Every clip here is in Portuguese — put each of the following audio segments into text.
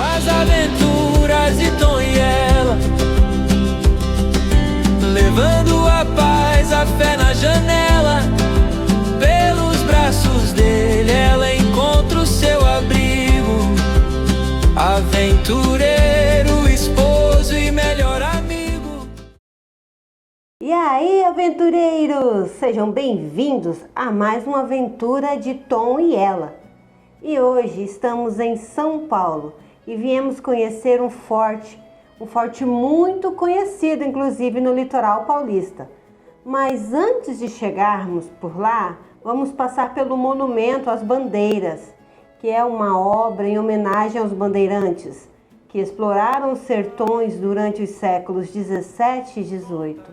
As aventuras de Tom e ela, levando a paz, a fé na janela. Pelos braços dele ela encontra o seu abrigo. Aventureiro, esposo e melhor amigo. E aí, aventureiros! Sejam bem-vindos a mais uma aventura de Tom e ela. E hoje estamos em São Paulo e viemos conhecer um forte muito conhecido, inclusive no litoral paulista. Mas antes de chegarmos por lá, vamos passar pelo Monumento às Bandeiras, que é uma obra em homenagem aos bandeirantes, que exploraram os sertões durante os séculos 17 e 18.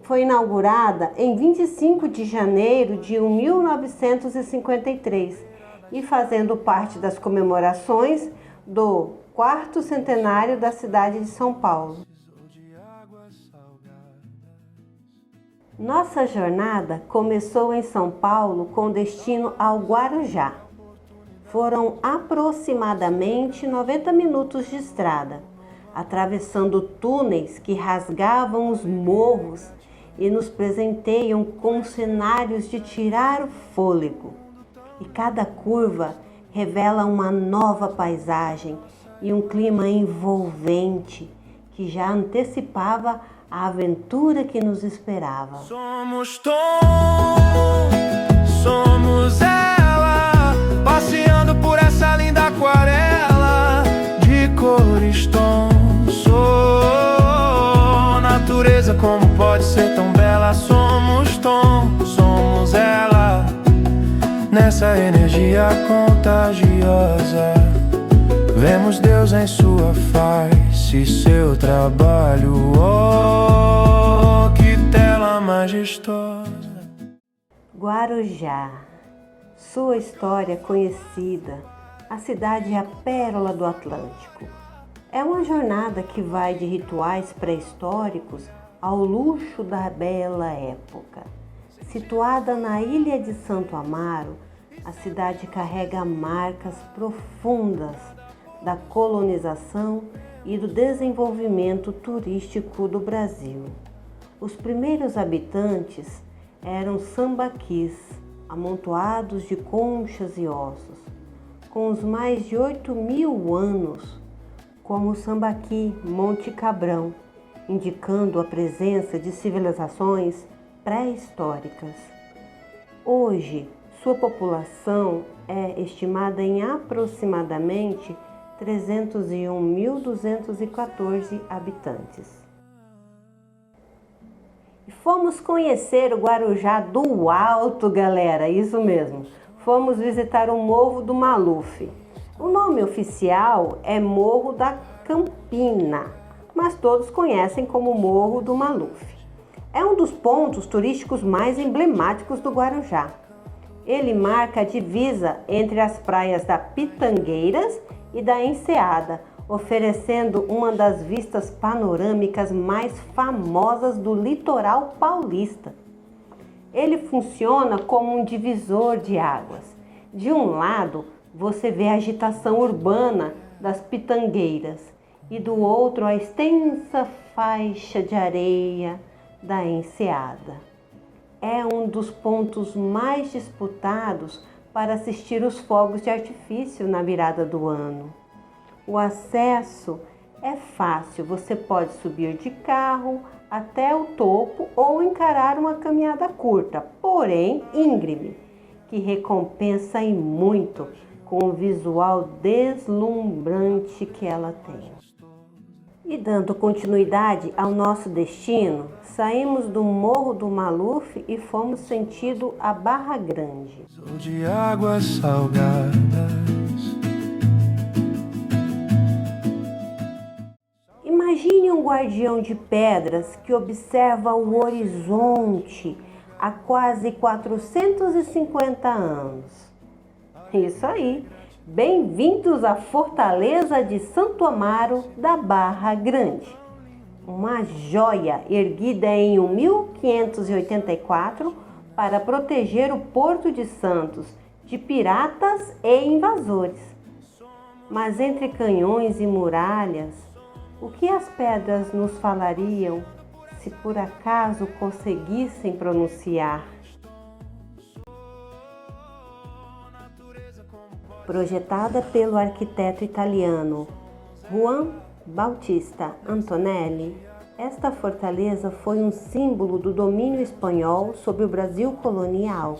Foi inaugurada em 25 de janeiro de 1953 e fazendo parte das comemorações do 4º centenário da cidade de São Paulo. Nossa jornada começou em São Paulo com destino ao Guarujá. Foram aproximadamente 90 minutos de estrada, atravessando túneis que rasgavam os morros e nos presenteiam com cenários de tirar o fôlego. E cada curva revela uma nova paisagem e um clima envolvente que já antecipava a aventura que nos esperava. Somos Tom, somos ela, passeando por essa linda aquarela de cores tom. Sou natureza, como pode ser tão bela. Somos Tom, somos ela, nessa energia contagiosa. Vemos Deus em sua face, seu trabalho, oh, que tela majestosa. Guarujá, sua história conhecida, a cidade é a pérola do Atlântico. É uma jornada que vai de rituais pré-históricos ao luxo da bela época. Situada na ilha de Santo Amaro, a cidade carrega marcas profundas da colonização e do desenvolvimento turístico do Brasil. Os primeiros habitantes eram sambaquis, amontoados de conchas e ossos, com os mais de 8.000 anos, como o Sambaqui Monte Cabrão, indicando a presença de civilizações pré-históricas. Hoje, sua população é estimada em aproximadamente 301.214 habitantes. E fomos conhecer o Guarujá do alto, galera, isso mesmo. Fomos visitar o Morro do Maluf. O nome oficial é Morro da Campina, mas todos conhecem como Morro do Maluf. É um dos pontos turísticos mais emblemáticos do Guarujá. Ele marca a divisa entre as praias da Pitangueiras e da Enseada, oferecendo uma das vistas panorâmicas mais famosas do litoral paulista. Ele funciona como um divisor de águas. De um lado, você vê a agitação urbana das Pitangueiras e do outro a extensa faixa de areia da Enseada. É um dos pontos mais disputados para assistir os fogos de artifício na virada do ano. O acesso é fácil, você pode subir de carro até o topo ou encarar uma caminhada curta, porém íngreme, que recompensa e muito com o visual deslumbrante que ela tem. E dando continuidade ao nosso destino, saímos do Morro do Maluf e fomos sentido a Barra Grande. Sou de águas salgadas. Imagine um guardião de pedras que observa o horizonte há quase 450 anos. Isso aí! Bem-vindos à Fortaleza de Santo Amaro da Barra Grande. Uma joia erguida em 1584 para proteger o Porto de Santos de piratas e invasores. Mas entre canhões e muralhas, o que as pedras nos falariam se por acaso conseguissem pronunciar? Projetada pelo arquiteto italiano Juan Bautista Antonelli, esta fortaleza foi um símbolo do domínio espanhol sobre o Brasil colonial.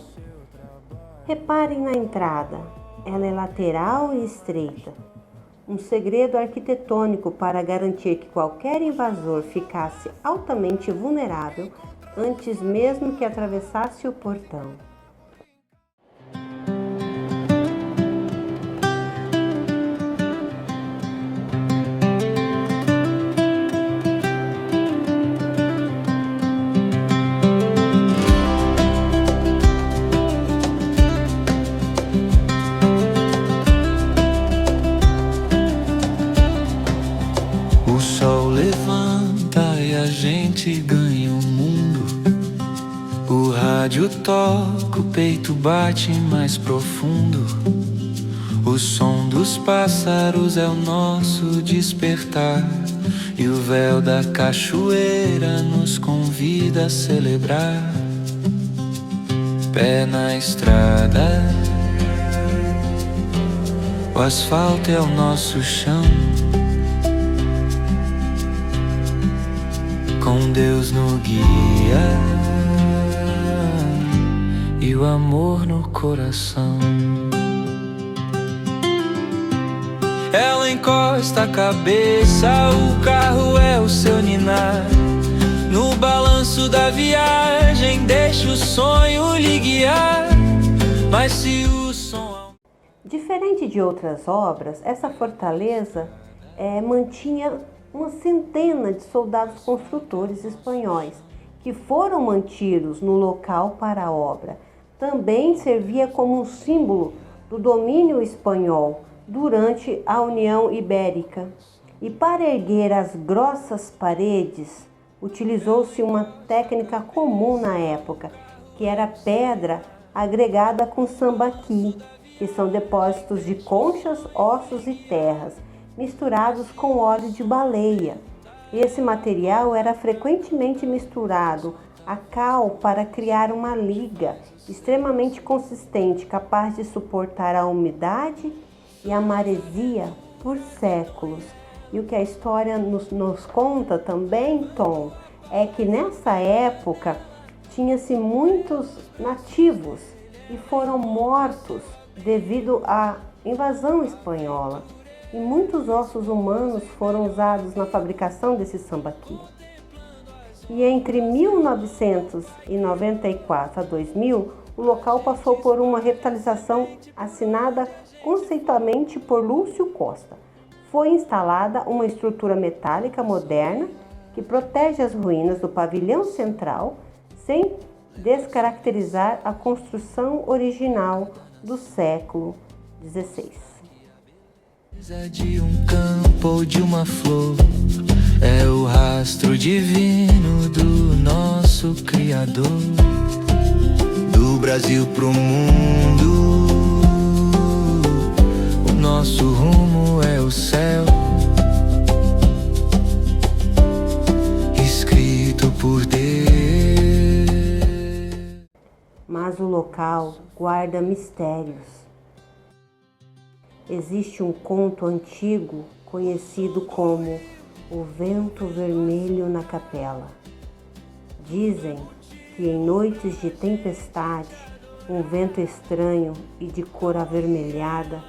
Reparem na entrada, ela é lateral e estreita. Um segredo arquitetônico para garantir que qualquer invasor ficasse altamente vulnerável antes mesmo que atravessasse o portão. O sol levanta e a gente ganha o mundo. O rádio toca, o peito bate mais profundo. O som dos pássaros é o nosso despertar. E o véu da cachoeira nos convida a celebrar. Pé na estrada, o asfalto é o nosso chão. Com Deus no guia e o amor no coração. Ela encosta a cabeça, o carro é o seu ninar. No balanço da viagem, deixa o sonho lhe guiar. Mas se o som... Diferente de outras obras, essa fortaleza mantinha uma centena de soldados construtores espanhóis que foram mantidos no local para a obra. Também servia como um símbolo do domínio espanhol durante a União Ibérica. E para erguer as grossas paredes, utilizou-se uma técnica comum na época, que era pedra agregada com sambaqui, que são depósitos de conchas, ossos e terras, misturados com óleo de baleia. Esse material era frequentemente misturado a cal para criar uma liga extremamente consistente, capaz de suportar a umidade e a maresia por séculos. E o que a história nos conta também, Tom, é que nessa época tinha-se muitos nativos e foram mortos devido à invasão espanhola. E muitos ossos humanos foram usados na fabricação desse sambaqui. E entre 1994 a 2000, o local passou por uma revitalização assinada conceitualmente por Lúcio Costa. Foi instalada uma estrutura metálica moderna que protege as ruínas do pavilhão central sem descaracterizar a construção original do século XVI. De um campo ou de uma flor, é o rastro divino do nosso Criador. Do Brasil pro mundo, o nosso rumo é o céu, escrito por Deus. Mas o local guarda mistérios. Existe um conto antigo conhecido como O Vento Vermelho na Capela. Dizem que em noites de tempestade, um vento estranho e de cor avermelhada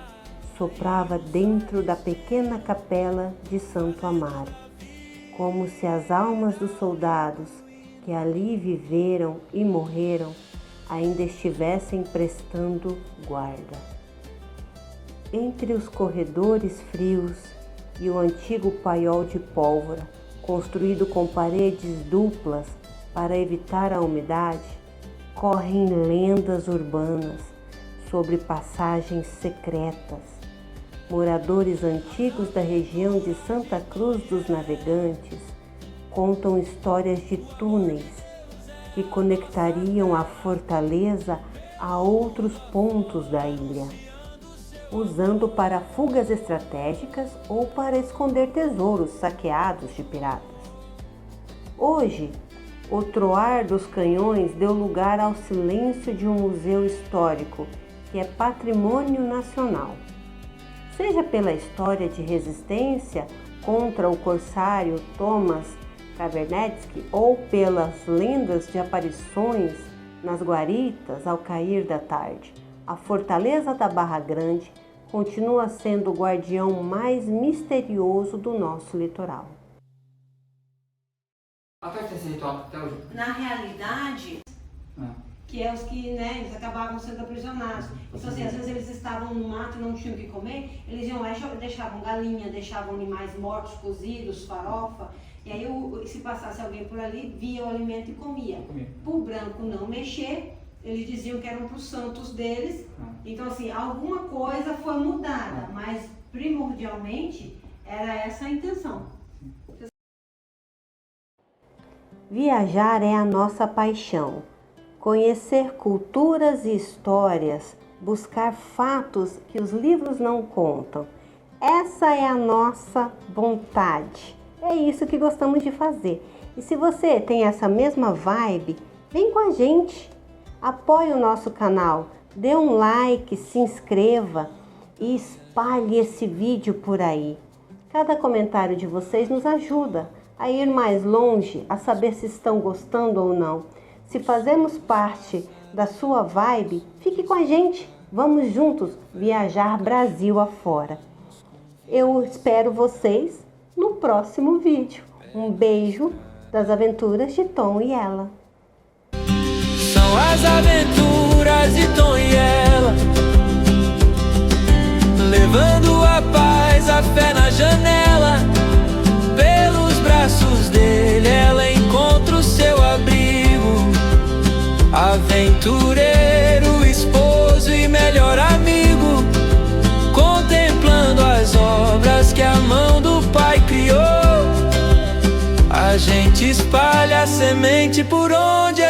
soprava dentro da pequena capela de Santo Amaro, como se as almas dos soldados que ali viveram e morreram ainda estivessem prestando guarda. Entre os corredores frios e o antigo paiol de pólvora, construído com paredes duplas para evitar a umidade, correm lendas urbanas sobre passagens secretas. Moradores antigos da região de Santa Cruz dos Navegantes contam histórias de túneis que conectariam a fortaleza a outros pontos da ilha. usando para fugas estratégicas ou para esconder tesouros saqueados de piratas. Hoje, o troar dos canhões deu lugar ao silêncio de um museu histórico que é patrimônio nacional. Seja pela história de resistência contra o corsário Thomas Kavernetsky ou pelas lendas de aparições nas guaritas ao cair da tarde, a fortaleza da Barra Grande continua sendo o guardião mais misterioso do nosso litoral. Afeta esse ritual até hoje? Na realidade, que é os que, né, eles acabavam sendo aprisionados. Então, assim, às vezes eles estavam no mato e não tinham o que comer, eles iam lá e deixavam galinha, deixavam animais mortos, cozidos, farofa, e aí se passasse alguém por ali, via o alimento e comia. Para o branco não mexer, eles diziam que eram para os santos deles. Então, assim, alguma coisa foi mudada, mas primordialmente era essa a intenção. Viajar é a nossa paixão. Conhecer culturas e histórias, buscar fatos que os livros não contam. Essa é a nossa vontade. É isso que gostamos de fazer. E se você tem essa mesma vibe, vem com a gente. Apoie o nosso canal, dê um like, se inscreva e espalhe esse vídeo por aí. Cada comentário de vocês nos ajuda a ir mais longe, a saber se estão gostando ou não. Se fazemos parte da sua vibe, fique com a gente. Vamos juntos viajar Brasil afora. Eu espero vocês no próximo vídeo. Um beijo das aventuras de Tom e Ela. São as aventuras de Tom e Ela, levando a paz, a fé na janela. Pelos braços dele ela encontra o seu abrigo. Aventureiro, esposo e melhor amigo, contemplando as obras que a mão do Pai criou. A gente espalha a semente por onde